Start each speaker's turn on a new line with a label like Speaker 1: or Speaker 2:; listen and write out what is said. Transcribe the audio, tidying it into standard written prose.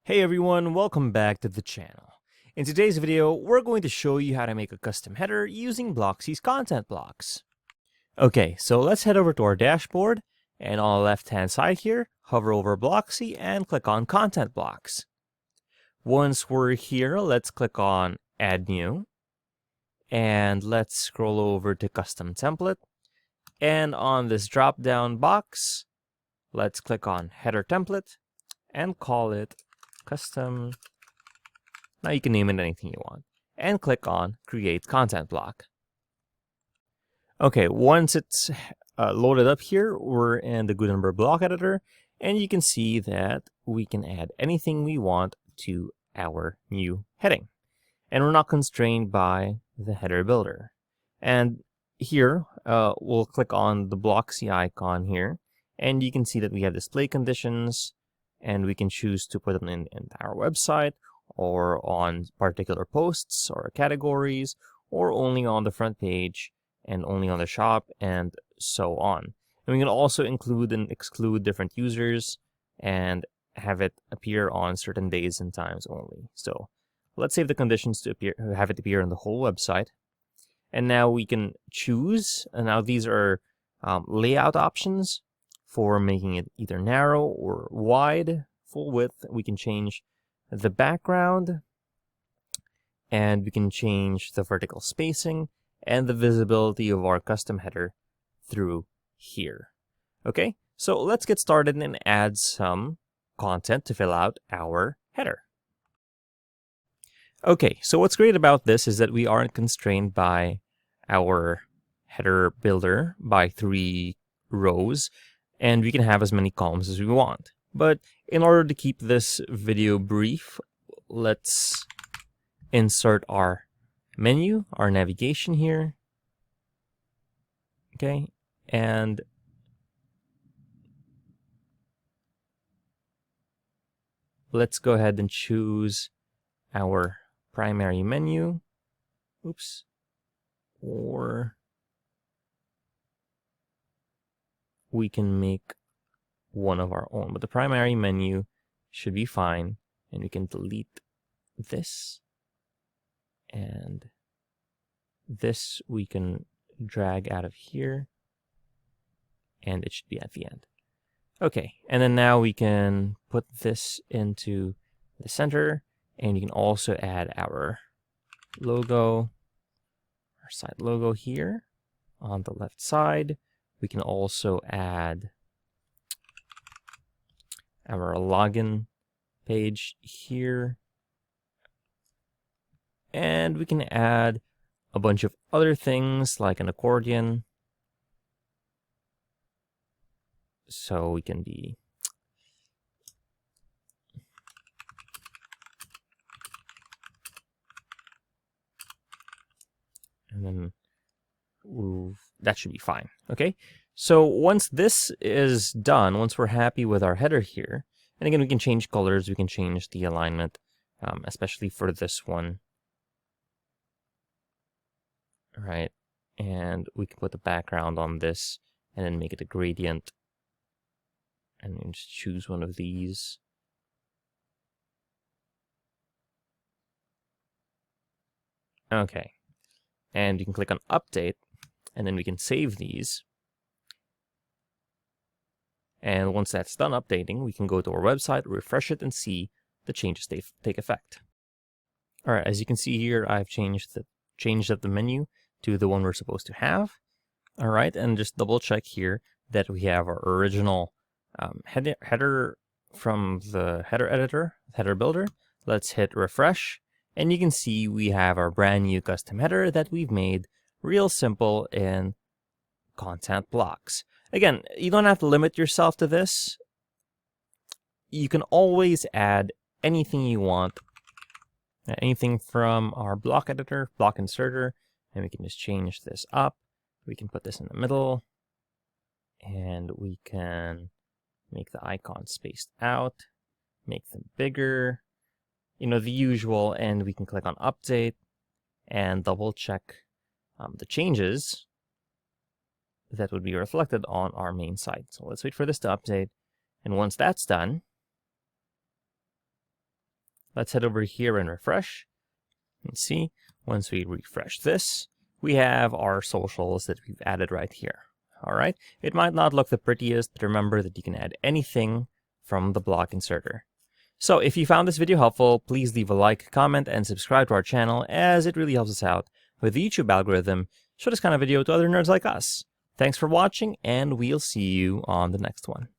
Speaker 1: Hey everyone, welcome back to the channel. In today's video, we're going to show you how to make a custom header using Blocksy's content blocks. Okay, so let's head over to our dashboard, and on the left-hand side here, hover over Blocksy and click on Content Blocks. Once we're here, let's click on Add New, and let's scroll over to Custom Template, and on this drop-down box, let's click on Header Template, and call it Custom. Now you can name it anything you want, and click on Create Content Block. Okay, once it's loaded up here, we're in the Gutenberg block editor, and you can see that we can add anything we want to our new heading. And we're not constrained by the header builder. And here, we'll click on the Blocksy icon here, and you can see that we have display conditions, and we can choose to put them in our website, or on particular posts or categories, or only on the front page, and only on the shop, and so on. And we can also include and exclude different users, and have it appear on certain days and times only. So let's save the conditions to have it appear on the whole website. And now we can choose, and now these are layout options for making it either narrow or wide, full width. We can change the background, and we can change the vertical spacing and the visibility of our custom header through here. Okay, so let's get started and add some content to fill out our header. Okay, so what's great about this is that we aren't constrained by our header builder by 3 rows, and we can have as many columns as we want. But in order to keep this video brief, let's insert our menu, our navigation here. Okay, and let's go ahead and choose our primary menu. Oops. Or we can make one of our own, but the primary menu should be fine, and we can delete this, and this we can drag out of here, and it should be at the end. Okay, and then now we can put this into the center, and you can also add our logo, our side logo here on the left side. We can also add our login page here, and we can add a bunch of other things like an accordion, so we can be and then that should be fine. Okay, so once this is done, once we're happy with our header here, and again, we can change colors, we can change the alignment, especially for this one. All right, and we can put the background on this, and then make it a gradient, and then just choose one of these. Okay, and you can click on Update, and then we can save these. And once that's done updating, we can go to our website, refresh it, and see the changes take effect. All right, as you can see here, I've changed up the menu to the one we're supposed to have. All right, and just double check here that we have our original header from the header editor, header builder. Let's hit refresh, and you can see we have our brand new custom header that we've made real simple in content blocks. Again, you don't have to limit yourself to this. You can always add anything you want, anything from our block editor, block inserter, and we can just change this up. We can put this in the middle, and we can make the icons spaced out, make them bigger, you know, the usual, and we can click on update and double check the changes that would be reflected on our main site. So let's wait for this to update, and once that's done, Let's head over here and refresh. And see, once we refresh this, we have our socials that we've added right here. All right, it might not look the prettiest, but remember that you can add anything from the block inserter. So if you found this video helpful, please leave a like, comment, and subscribe to our channel, as it really helps us out with the YouTube algorithm. Show this kind of video to other nerds like us. Thanks for watching, and we'll see you on the next one.